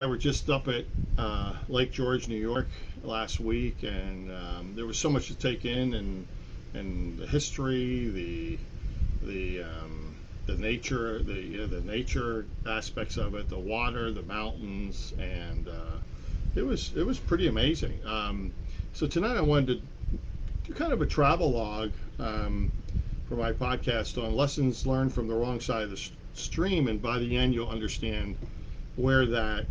I were just up at Lake George, New York last week, and there was so much to take in, and the history, the nature, the nature aspects of it, the water, the mountains, and it was pretty amazing. So tonight I wanted to do kind of a travel log for my podcast on lessons learned from the wrong side of the stream, and by the end you'll understand where that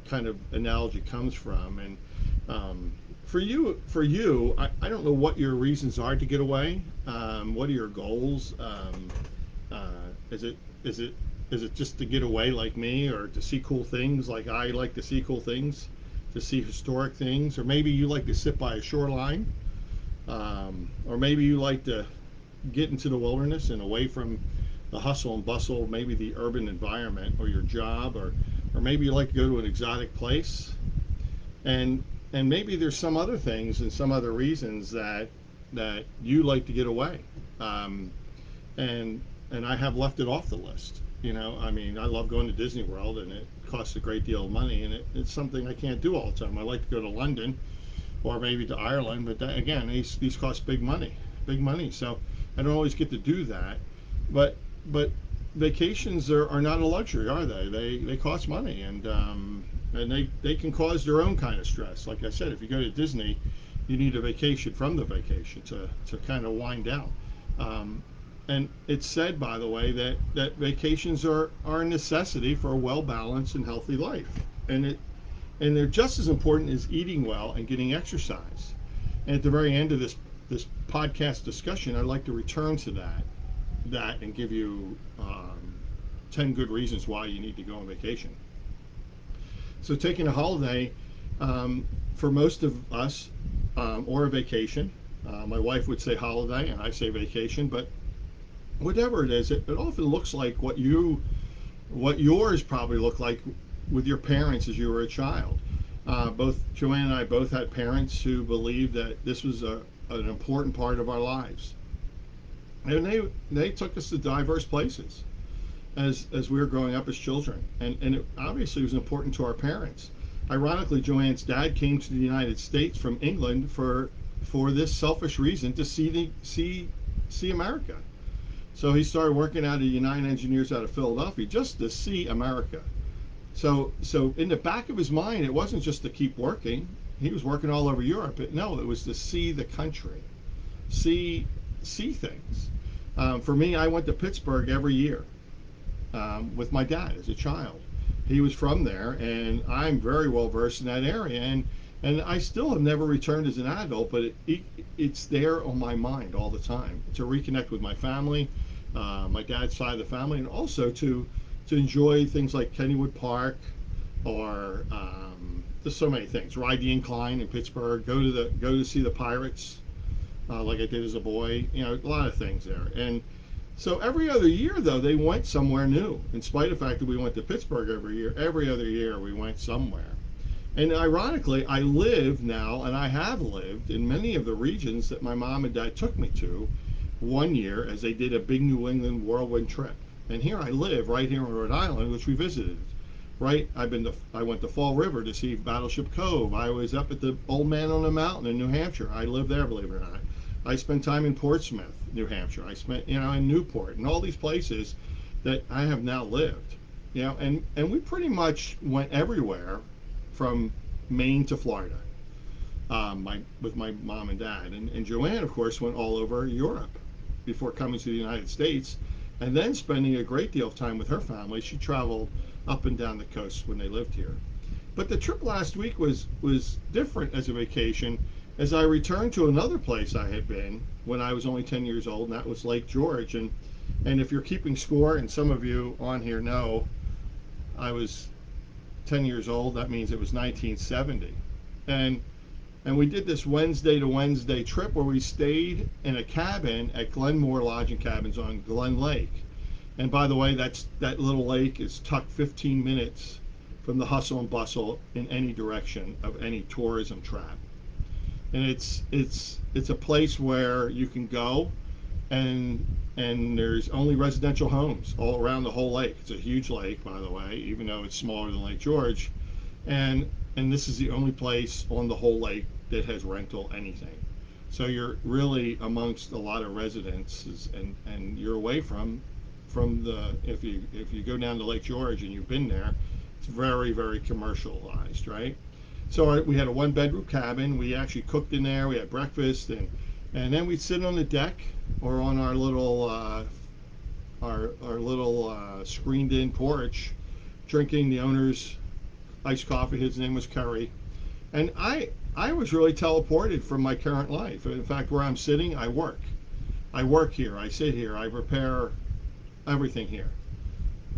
kind of analogy comes from. And I don't know what your reasons are to get away. What are your goals? Is it is it is it just to get away like me, or to see cool things like I like to see cool things, to see historic things, or maybe you like to sit by a shoreline, or maybe you like to get into the wilderness and away from the hustle and bustle, maybe the urban environment or your job, or maybe you like to go to an exotic place, and maybe there's some other things and some other reasons that you like to get away, um, and I have left it off the list. I mean, I love going to Disney World, and it costs a great deal of money, and it's something I can't do all the time. I like to go to London or maybe to Ireland, but that, again, these cost big money. So I don't always get to do that. But but vacations are not a luxury, are they? They cost money, and they can cause their own kind of stress. Like I said, if you go to Disney, you need a vacation from the vacation to kind of wind down. Um, and it's said, by the way, that vacations are a necessity for a well balanced and healthy life. And they're just as important as eating well and getting exercise. And at the very end of this podcast discussion, I'd like to return to that and give you 10 good reasons why you need to go on vacation. So taking a holiday, for most of us, or a vacation, my wife would say holiday and I say vacation, but whatever it is, it often looks like what yours probably looked like with your parents as you were a child. Both Joanne and I both had parents who believed that this was an important part of our lives, and they took us to diverse places as we were growing up as children, and it obviously was important to our parents. Ironically, Joanne's dad came to the United States from England for this selfish reason, to see America. So he started working out at United Engineers out of Philadelphia just to see America. So in the back of his mind, it wasn't just to keep working. He was working all over Europe. No, it was to see the country, see see things. For me, I went to Pittsburgh every year with my dad as a child. He was from there, and I'm very well versed in that area. And I still have never returned as an adult, but it's there on my mind all the time to reconnect with my family, my dad's side of the family, and also to enjoy things like Kennywood Park, or there's so many things. Ride the Incline in Pittsburgh. Go to see the Pirates, like I did as a boy. A lot of things there. And so every other year, though, they went somewhere new. In spite of the fact that we went to Pittsburgh every year, every other year we went somewhere. And ironically, I live now, and I have lived in many of the regions that my mom and dad took me to one year as they did a big New England whirlwind trip. And here I live, right here in Rhode Island, which we visited. Right, I went to Fall River to see Battleship Cove. I was up at the Old Man on the Mountain in New Hampshire. I live there, believe it or not. I spent time in Portsmouth, New Hampshire. I spent, in Newport, and all these places that I have now lived. And we pretty much went everywhere from Maine to Florida, with my mom and dad. And Joanne, of course, went all over Europe before coming to the United States, and then spending a great deal of time with her family. She traveled up and down the coast when they lived here. But the trip last week was different as a vacation, as I returned to another place I had been when I was only 10 years old, and that was Lake George. And if you're keeping score, and some of you on here know, I was 10 years old. That means it was 1970. And and we did this Wednesday to Wednesday trip where we stayed in a cabin at Glenmore Lodging Cabins on Glen Lake. And by the way, that little lake is tucked 15 minutes from the hustle and bustle in any direction of any tourism trap. And it's a place where you can go, and there's only residential homes all around the whole lake. It's a huge lake, by the way, even though it's smaller than Lake George. And this is the only place on the whole lake that has rental anything. So you're really amongst a lot of residences, and you're away from the, if you go down to Lake George and you've been there, it's very, very commercialized, right? So we had a one bedroom cabin. We actually cooked in there. We had breakfast, and then we'd sit on the deck or on our little screened in porch, drinking the owner's iced coffee. His name was Curry, and I was really teleported from my current life. In fact, where I'm sitting, I work. I work here. I sit here. I prepare everything here.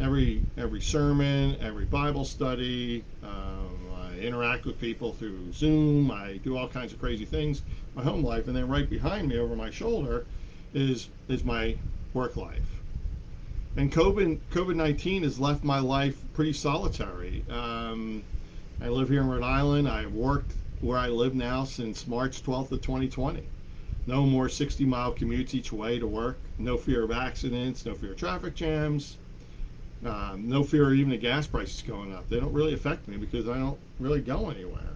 Every sermon, every Bible study. I interact with people through Zoom. I do all kinds of crazy things. My home life, and then right behind me, over my shoulder, is my work life. And COVID-19 has left my life pretty solitary. I live here in Rhode Island. I've worked where I live now since March 12th of 2020. No more 60-mile commutes each way to work. No fear of accidents. No fear of traffic jams. No fear of even the gas prices going up. They don't really affect me because I don't really go anywhere.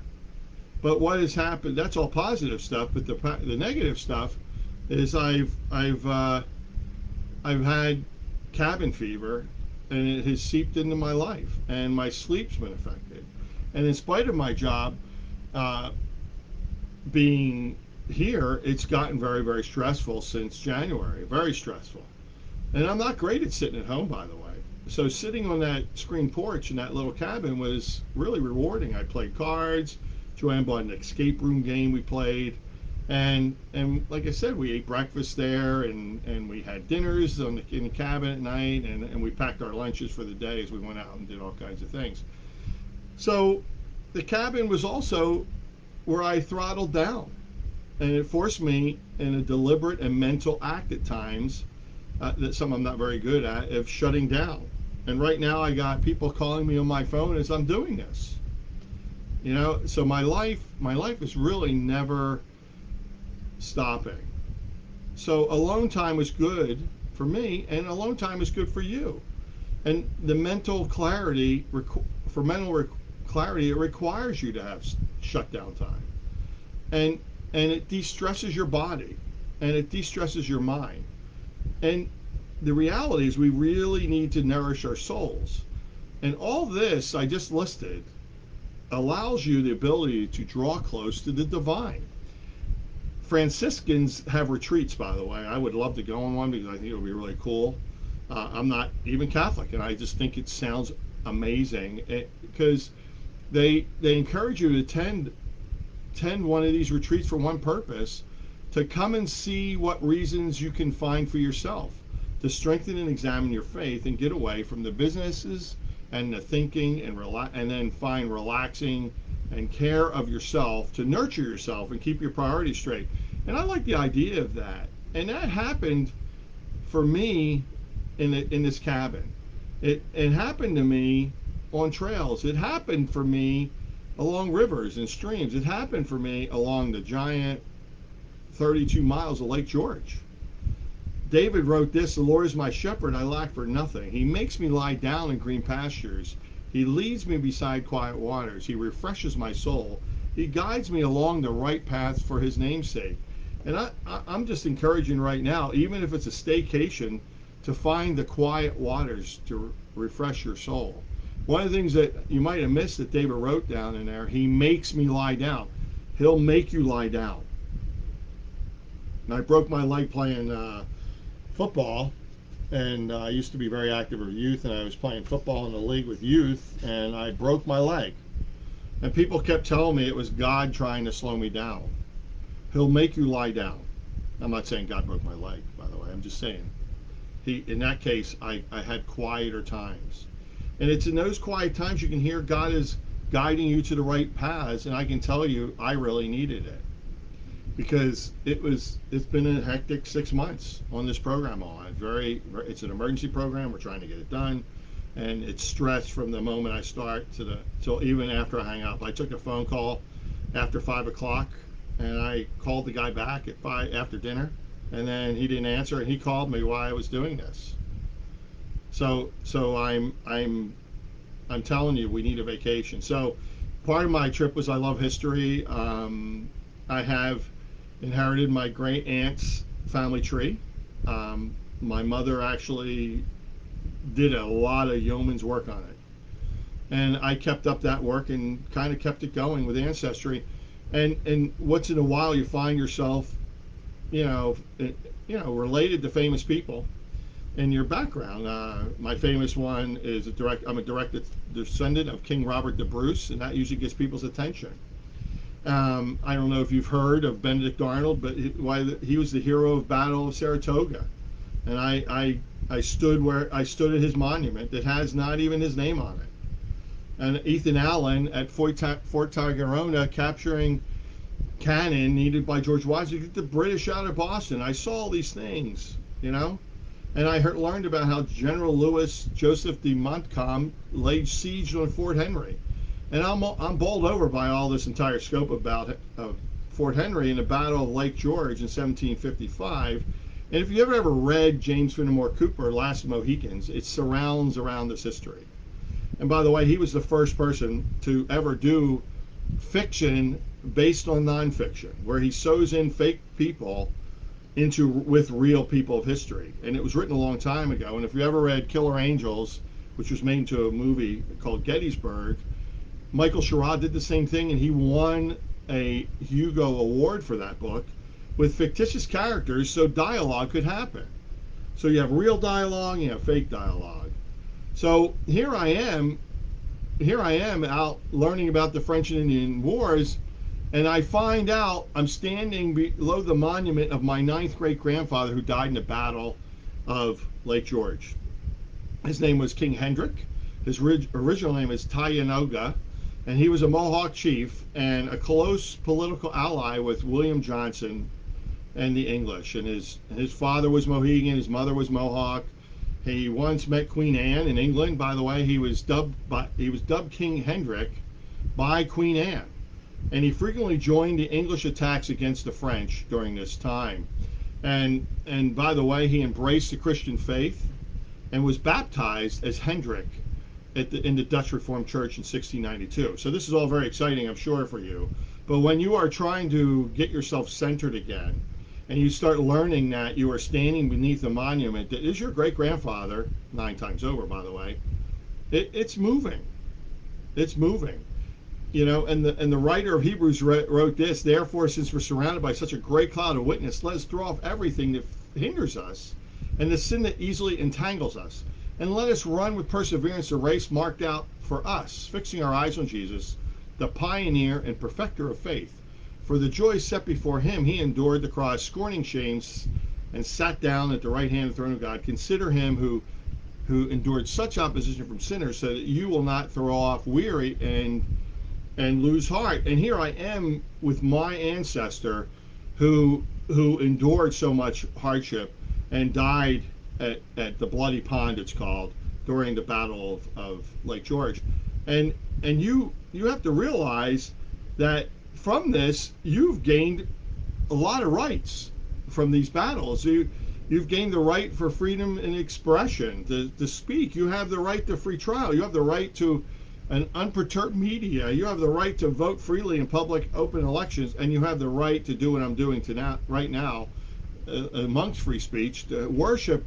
But what has happened? That's all positive stuff. But the negative stuff is I've had cabin fever, and it has seeped into my life, and my sleep's been affected. And in spite of my job uh, being here, it's gotten very, very stressful since January. Very stressful. And I'm not great at sitting at home, by the way. So sitting on that screen porch in that little cabin was really rewarding. I played cards. Joanne bought an escape room game we played. And like I said, we ate breakfast there, and we had dinners in the cabin at night, and we packed our lunches for the day as we went out and did all kinds of things. So the cabin was also where I throttled down, and it forced me in a deliberate and mental act at times, that's something I'm not very good at, of shutting down. And right now I got people calling me on my phone as I'm doing this. So my life is really never stopping. So alone time is good for me, and alone time is good for you. And the mental clarity, for mental clarity, it requires you to have shutdown time, and it de-stresses your body, and it de-stresses your mind. And the reality is we really need to nourish our souls. And all this I just listed allows you the ability to draw close to the divine. Franciscans have retreats, by the way. I would love to go on one because I think it would be really cool. I'm not even Catholic, and I just think it sounds amazing because they encourage you to attend one of these retreats for one purpose, to come and see what reasons you can find for yourself to strengthen and examine your faith and get away from the businesses and the thinking and then find relaxing and care of yourself to nurture yourself and keep your priorities straight. And I like the idea of that. And that happened for me in this cabin. It happened to me on trails. It happened for me along rivers and streams. It happened for me along the giant 32 miles of Lake George. David wrote this: "The Lord is my shepherd, I lack for nothing. He makes me lie down in green pastures. He leads me beside quiet waters. He refreshes my soul. He guides me along the right paths for his name's sake." And I'm just encouraging right now, even if it's a staycation, to find the quiet waters to refresh your soul. One of the things that you might have missed that David wrote down in there, he makes me lie down. He'll make you lie down. And I broke my leg playing football, and I used to be very active with youth, and I was playing football in the league with youth, and I broke my leg. And people kept telling me it was God trying to slow me down. He'll make you lie down. I'm not saying God broke my leg, by the way. I'm just saying, in that case, I had quieter times. And it's in those quiet times you can hear God is guiding you to the right paths, and I can tell you I really needed it. Because it's been a hectic 6 months on this program. It's an emergency program. We're trying to get it done, and it's stress from the moment I start till even after I hang up. I took a phone call after 5 o'clock, and I called the guy back at 5 after dinner, and then he didn't answer, and he called me while I was doing this. So I'm telling you, we need a vacation. So part of my trip was I love history. I have inherited my great aunt's family tree. My mother actually did a lot of yeoman's work on it, and I kept up that work and kind of kept it going with ancestry. And once in a while, you find yourself, you know, related to famous people in your background. My famous one is I'm a direct descendant of King Robert the Bruce, and that usually gets people's attention. I don't know if you've heard of Benedict Arnold, but he was the hero of Battle of Saratoga, and I stood at his monument that has not even his name on it. And Ethan Allen at Fort Tigerona capturing cannon needed by George Washington to get the British out of Boston. I saw all these things, and I learned about how General Louis Joseph de Montcalm laid siege on Fort Henry. And I'm bowled over by all this entire scope about Fort Henry in the Battle of Lake George in 1755. And if you ever read James Fenimore Cooper, Last Mohicans, it surrounds around this history. And by the way, he was the first person to ever do fiction based on nonfiction, where he sews in fake people with real people of history. And it was written a long time ago. And if you ever read Killer Angels, which was made into a movie called Gettysburg, Michael Sherrod did the same thing, and he won a Hugo Award for that book with fictitious characters so dialogue could happen. So you have real dialogue, you have fake dialogue. So here I am out learning about the French and Indian Wars, and I find out I'm standing below the monument of my 9th great grandfather who died in the Battle of Lake George. His name was King Hendrick. His original name is Tayanoga, and he was a Mohawk chief and a close political ally with William Johnson and the English. And his father was Mohegan, his mother was Mohawk. He once met Queen Anne in England. By the way, he was dubbed King Hendrick by Queen Anne, and he frequently joined the English attacks against the French during this time. And by the way, he embraced the Christian faith and was baptized as Hendrick in the Dutch Reformed Church in 1692. So this is all very exciting, I'm sure, for you. But when you are trying to get yourself centered again, and you start learning that you are standing beneath a monument that is your great-grandfather, 9 times over, by the way, it's moving. It's moving. And the writer of Hebrews wrote this: therefore, since we're surrounded by such a great cloud of witness, let us throw off everything that hinders us and the sin that easily entangles us. And let us run with perseverance the race marked out for us, fixing our eyes on Jesus, the pioneer and perfecter of faith. For the joy set before him, he endured the cross, scorning shame, and sat down at the right hand of the throne of God. Consider him who endured such opposition from sinners, so that you will not throw off weary and lose heart. And here I am with my ancestor who endured so much hardship and died at the Bloody Pond, it's called, during the Battle of Lake George. And you have to realize that from this, you've gained a lot of rights from these battles. You've gained the right for freedom and expression, to speak. You have the right to free trial. You have the right to an unperturbed media. You have the right to vote freely in public open elections, and you have the right to do what I'm doing right now amongst free speech, to worship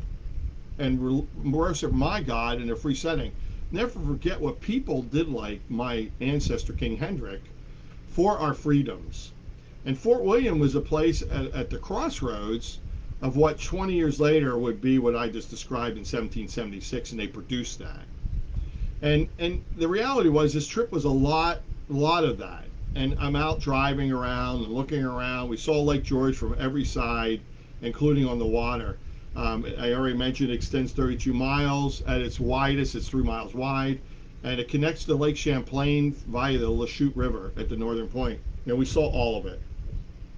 my God in a free setting. Never forget what people did, like my ancestor King Hendrick, for our freedoms. And Fort William was a place at the crossroads of what 20 years later would be what I just described in 1776, and they produced that. And the reality was, this trip was a lot of that. And I'm out driving around and looking around. We saw Lake George from every side, including on the water. I already mentioned it extends 32 miles. At its widest, it's 3 miles wide. And it connects to Lake Champlain via the Lachute River at the northern point. We saw all of it.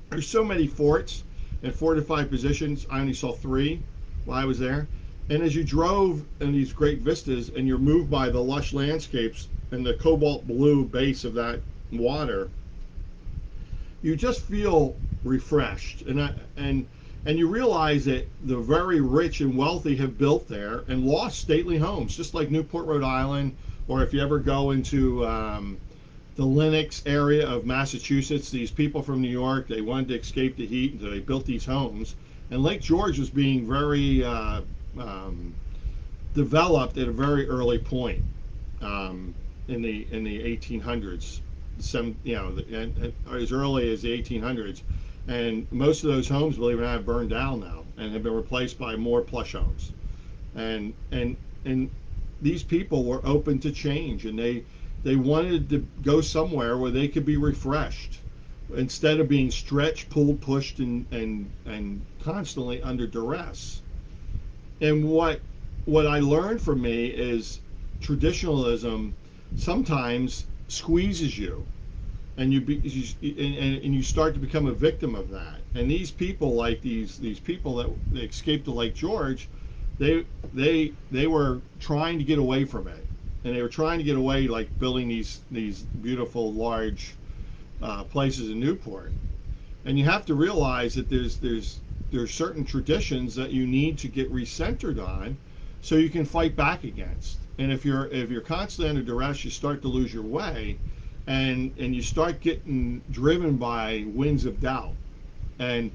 There's so many forts and fortified positions. I only saw 3 while I was there. And as you drove in these great vistas and you're moved by the lush landscapes and the cobalt blue base of that water, you just feel refreshed. And you realize that the very rich and wealthy have built there and lost stately homes, just like Newport, Rhode Island, or if you ever go into the Lenox area of Massachusetts. These people from New York, they wanted to escape the heat, and so they built these homes. And Lake George was being very developed at a very early point um, in the 1800s, as early as the 1800s. And most of those homes, believe it or not, have burned down now and have been replaced by more plush homes. And these people were open to change, and they wanted to go somewhere where they could be refreshed instead of being stretched, pulled, pushed, and constantly under duress. And what I learned from me is traditionalism sometimes squeezes you, and and you start to become a victim of that. And these people, like these people that escaped to Lake George, they were trying to get away from it, and they were trying to get away, like building these beautiful large places in Newport. And you have to realize that there's certain traditions that you need to get recentered on, so you can fight back against. And if you're constantly under duress, you start to lose your way, and you start getting driven by winds of doubt. And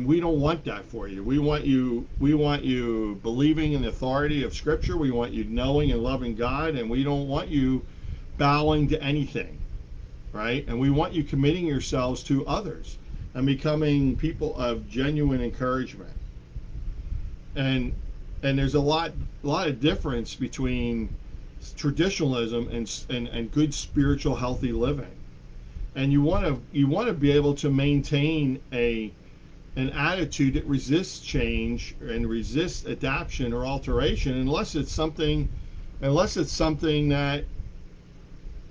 we don't want that for you. We want you believing in the authority of Scripture. We want you knowing and loving God, and we don't want you bowing to anything, right? And we want you committing yourselves to others and becoming people of genuine encouragement. And there's a lot of difference between traditionalism and good spiritual healthy living. And you want to be able to maintain an attitude that resists change and resists adaptation or alteration, unless it's something that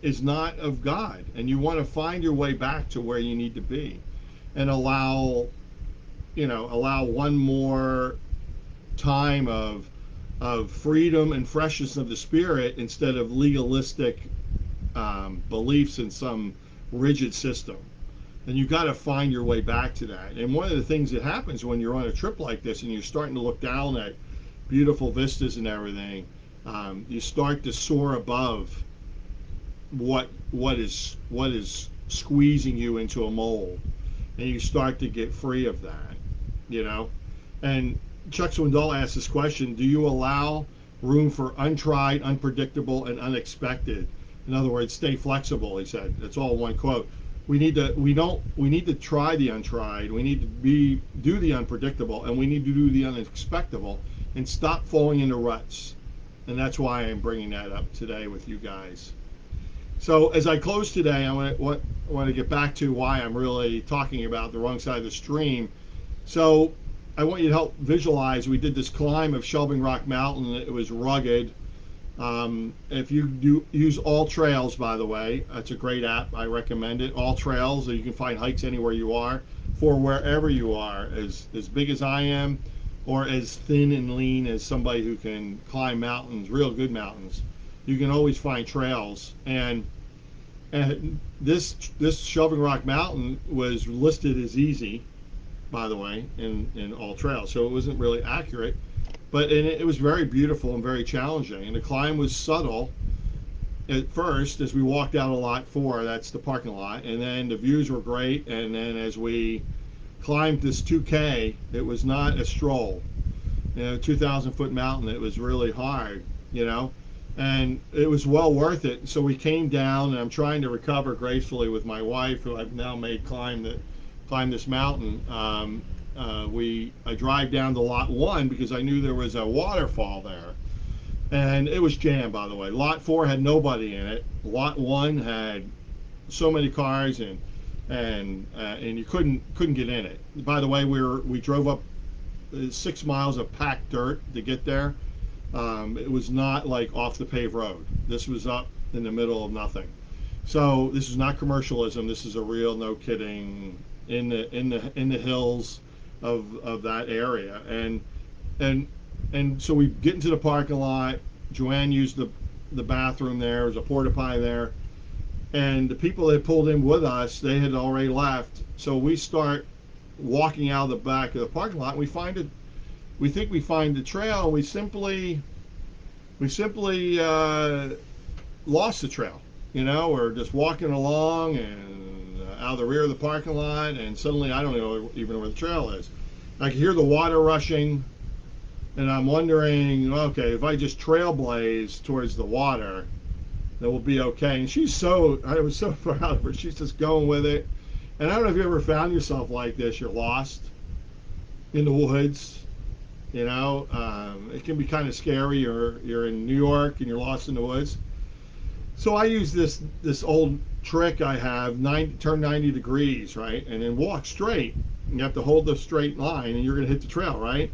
is not of God, and you want to find your way back to where you need to be, and allow one more time of freedom and freshness of the spirit, instead of legalistic beliefs in some rigid system. And you got to find your way back to that. And one of the things that happens when you're on a trip like this and you're starting to look down at beautiful vistas and everything, you start to soar above what is squeezing you into a mold, and you start to get free of that, you know. And Chuck Swindoll asked this question: do you allow room for untried, unpredictable, and unexpected? In other words, stay flexible. He said. That's all one quote. We need to try the untried. We need to do the unpredictable, and we need to do the unexpected, and stop falling into ruts. And that's why I'm bringing that up today with you guys. So as I close today, I want to get back to why I'm really talking about the wrong side of the stream. So I want you to help visualize. We did this climb of Shelving Rock Mountain. It was rugged. If you use All Trails, by the way, it's a great app. I recommend it. All Trails, so you can find hikes anywhere you are, for wherever you are, as big as I am, or as thin and lean as somebody who can climb mountains, real good mountains. You can always find trails. And this Shelving Rock Mountain was listed as easy, by the way, in All Trails, so it wasn't really accurate. But it was very beautiful and very challenging. And the climb was subtle at first as we walked out of Lot 4, that's the parking lot, and then the views were great. And then as we climbed this 2K, it was not a stroll. 2,000-foot mountain, it was really hard, and it was well worth it. So we came down, and I'm trying to recover gracefully with my wife, who I've now made climb this mountain. I drive down to Lot 1 because I knew there was a waterfall there, and it was jammed, by the way. Lot 4 had nobody in it. Lot 1 had so many cars, and you couldn't get in it. By the way, we drove up 6 miles of packed dirt to get there. It was not like off the paved road. This was up in the middle of nothing. So this is not commercialism. This is a real, no kidding, in the hills of that area. And so we get into the parking lot. Joanne used the bathroom there. There was a porta potty there. And the people that pulled in with us, they had already left. So we start walking out of the back of the parking lot. And we think we find the trail, and we simply lost the trail. or just walking along and out of the rear of the parking lot, and suddenly I don't know even where the trail is. I can hear the water rushing, and I'm wondering, okay, if I just trailblaze towards the water, that will be okay. And I was so proud of her. She's just going with it. And I don't know if you ever found yourself like this. You're lost in the woods. It can be kind of scary. You're in New York and you're lost in the woods. So I use this old trick I have: turn 90 degrees, right, and then walk straight. You have to hold the straight line, and you're going to hit the trail, right?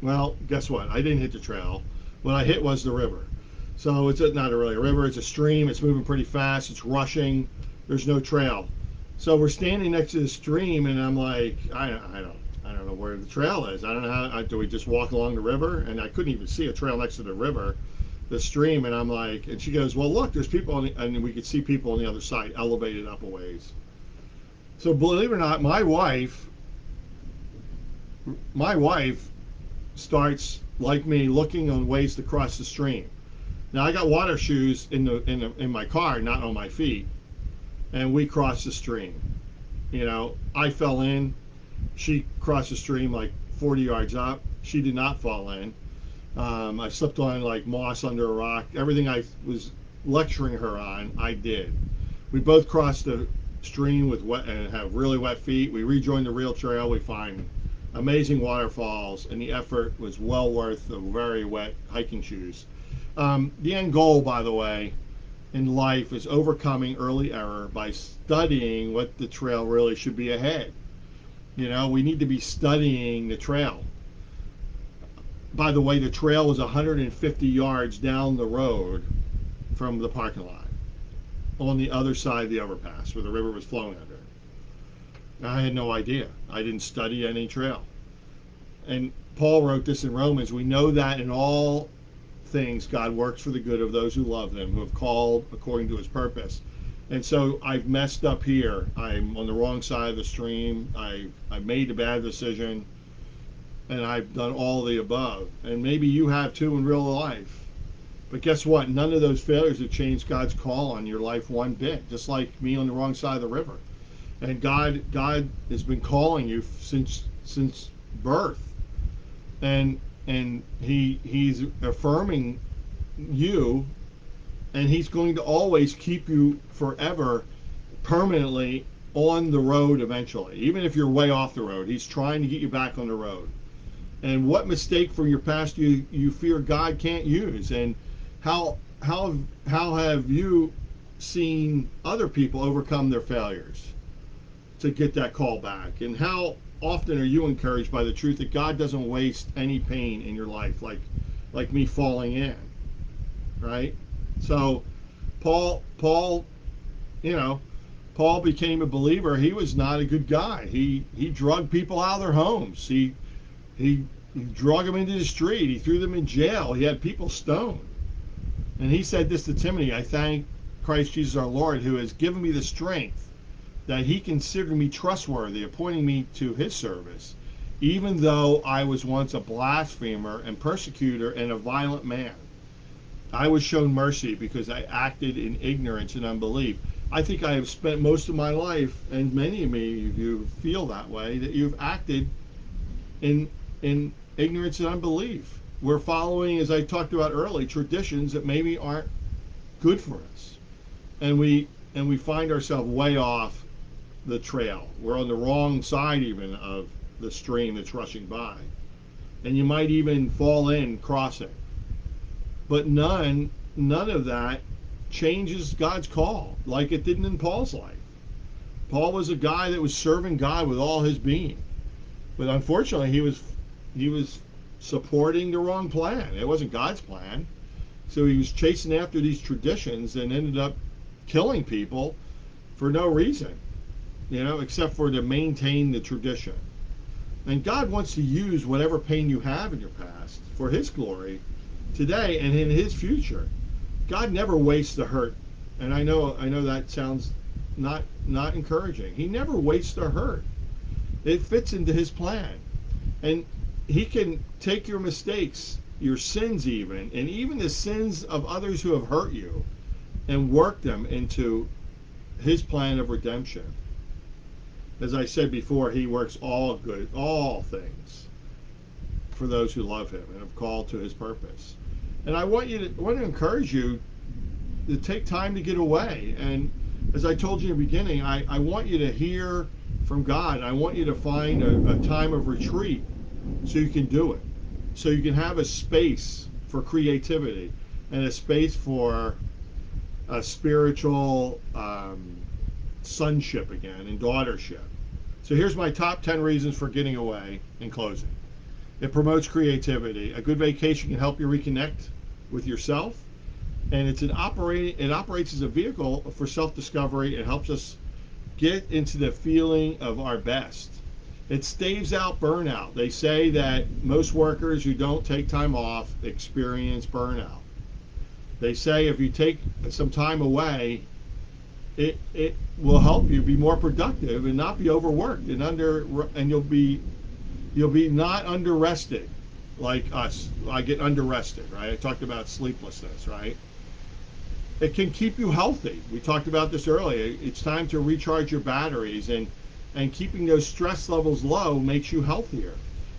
Well, guess what? I didn't hit the trail. What I hit was the river. So it's not really a river; it's a stream. It's moving pretty fast. It's rushing. There's no trail. So we're standing next to the stream, and I'm like, I don't know where the trail is. I don't know how. Do we just walk along the river? And I couldn't even see a trail next to the river, the stream. And I'm like, and she goes, well, look, there's people, and we could see people on the other side, elevated up a ways. So believe it or not, my wife starts like me looking on ways to cross the stream. Now I got water shoes in my car, not on my feet, and we crossed the stream. I fell in. She crossed the stream like 40 yards up. She did not fall in. I slipped on like moss under a rock. Everything I was lecturing her on, I did. We both crossed the stream with wet and have really wet feet. We rejoined the real trail. We find amazing waterfalls, and the effort was well worth the very wet hiking shoes. The end goal, by the way, in life is overcoming early error by studying what the trail really should be ahead. We need to be studying the trail. By the way, the trail was 150 yards down the road from the parking lot on the other side of the overpass where the river was flowing under. I had no idea. I didn't study any trail. And Paul wrote this in Romans. We know that in all things God works for the good of those who love him, who have called according to his purpose. And so I've messed up here. I'm on the wrong side of the stream. I made a bad decision, and I've done all the above. And maybe you have too in real life. But guess what? None of those failures have changed God's call on your life one bit. Just like me on the wrong side of the river. And God has been calling you since birth, and he's affirming you, and he's going to always keep you forever, permanently on the road eventually. Even if you're way off the road, he's trying to get you back on the road. And what mistake from your past you fear God can't use, and how have you seen other people overcome their failures to get that call back? And how often are you encouraged by the truth that God doesn't waste any pain in your life, like me falling in, right? So Paul became a believer. He was not a good guy. He drugged people out of their homes. He drug them into the street. He threw them in jail. He had people stoned. And he said this to Timothy: I thank Christ Jesus our Lord, who has given me the strength that he considered me trustworthy, appointing me to his service, even though I was once a blasphemer and persecutor and a violent man. I was shown mercy because I acted in ignorance and unbelief. I think I have spent most of my life, and many of you feel that way, that you've acted in ignorance and unbelief. We're following, as I talked about earlier, traditions that maybe aren't good for us. And we find ourselves way off the trail. We're on the wrong side even of the stream that's rushing by. And you might even fall in crossing. But none of that changes God's call like it didn't in Paul's life. Paul was a guy that was serving God with all his being. But unfortunately, he was supporting the wrong plan. It wasn't God's plan. So he was chasing after these traditions and ended up killing people for no reason, except for to maintain the tradition. And God wants to use whatever pain you have in your past for his glory today and in his future. God never wastes the hurt. And I know that sounds not encouraging. He never wastes the hurt. It fits into his plan. And he can take your mistakes, your sins even, and even the sins of others who have hurt you, and work them into his plan of redemption. As I said before, he works all things for those who love him and have called to his purpose. And I want to encourage you to take time to get away. And as I told you in the beginning, I want you to hear from God. I want you to find a time of retreat so you can do it. So you can have a space for creativity and a space for a spiritual sonship again and daughtership. So here's my top 10 reasons for getting away in closing. It promotes creativity. A good vacation can help you reconnect with yourself, and it operates as a vehicle for self-discovery. It helps us get into the feeling of our best. It staves out burnout. They say that most workers who don't take time off experience burnout. They say if you take some time away, it will help you be more productive and not be overworked and you'll be not under rested like us. I get under rested, right? I talked about sleeplessness, right? It can keep you healthy. We talked about this earlier. It's time to recharge your batteries, and keeping those stress levels low makes you healthier.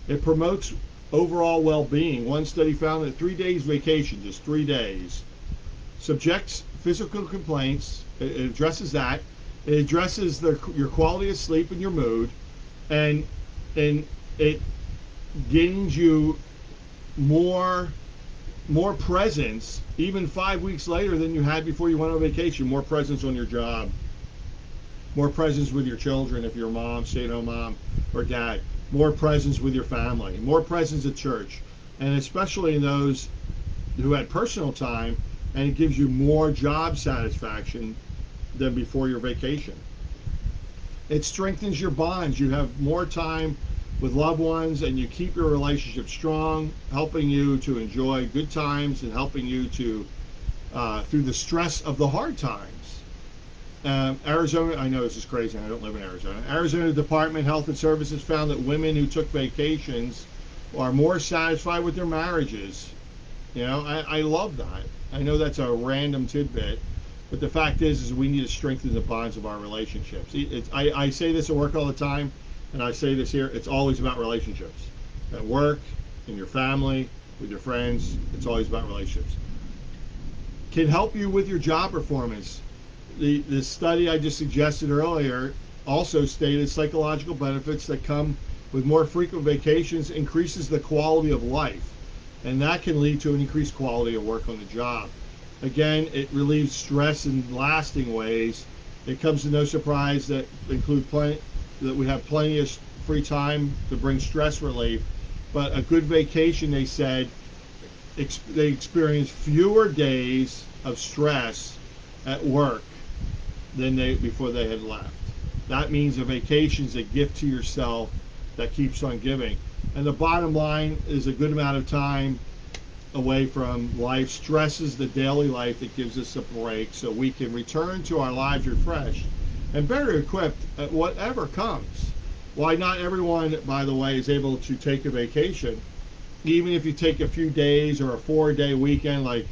It promotes overall well-being. One study found that 3 days vacation, just 3 days, subjects physical complaints. It addresses that. It addresses your quality of sleep and your mood, and it gains you more presence even 5 weeks later than you had before you went on vacation. More presence on your job, more presence with your children if you're a mom, stay-at-home mom or dad, more presence with your family, more presence at church, and especially in those who had personal time, and it gives you more job satisfaction than before your vacation. It strengthens your bonds. You have more time with loved ones, and you keep your relationship strong, helping you to enjoy good times and helping you to through the stress of the hard times. Arizona, I know this is crazy, I don't live in Arizona. Arizona Department of Health and Services found that women who took vacations are more satisfied with their marriages. You know, I love that. I know that's a random tidbit, but the fact is we need to strengthen the bonds of our relationships. I say this at work all the time, and I say this here, it's always about relationships. At work, in your family, with your friends, it's always about relationships. Can help you with your job performance. The study I just suggested earlier also stated psychological benefits that come with more frequent vacations increases the quality of life, and that can lead to an increased quality of work on the job. Again, it relieves stress in lasting ways. It comes to no surprise that we have plenty of free time to bring stress relief, but a good vacation, they said, they experience fewer days of stress at work than before they had left. That means a vacation is a gift to yourself that keeps on giving. And the bottom line is a good amount of time away from life stresses the daily life that gives us a break so we can return to our lives refreshed and better equipped at whatever comes. Why not everyone, by the way, is able to take a vacation. Even if you take a few days or a 4-day weekend like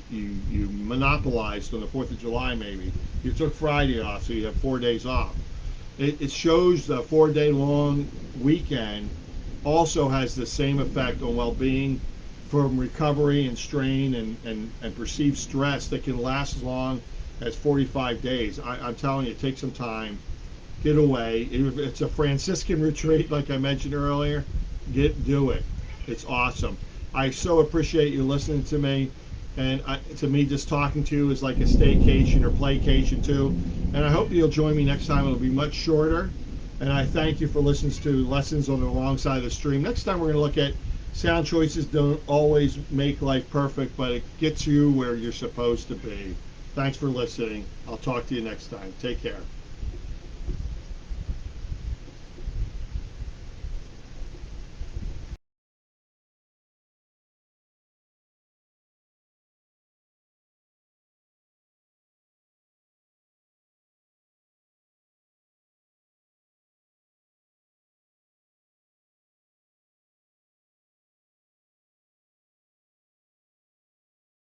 you monopolized on the 4th of July maybe. You took Friday off, so you have 4 days off. It shows the 4-day long weekend also has the same effect on well-being from recovery and strain and perceived stress that can last as long as 45 days. I'm telling you, take some time, get away. If it's a Franciscan retreat, like I mentioned earlier, do it. It's awesome. I so appreciate you listening to me, and to me, just talking to you is like a staycation or playcation too. And I hope you'll join me next time. It'll be much shorter. And I thank you for listening to Lessons on the Wrong Side of the Stream. Next time we're going to look at sound choices don't always make life perfect, but it gets you where you're supposed to be. Thanks for listening. I'll talk to you next time. Take care.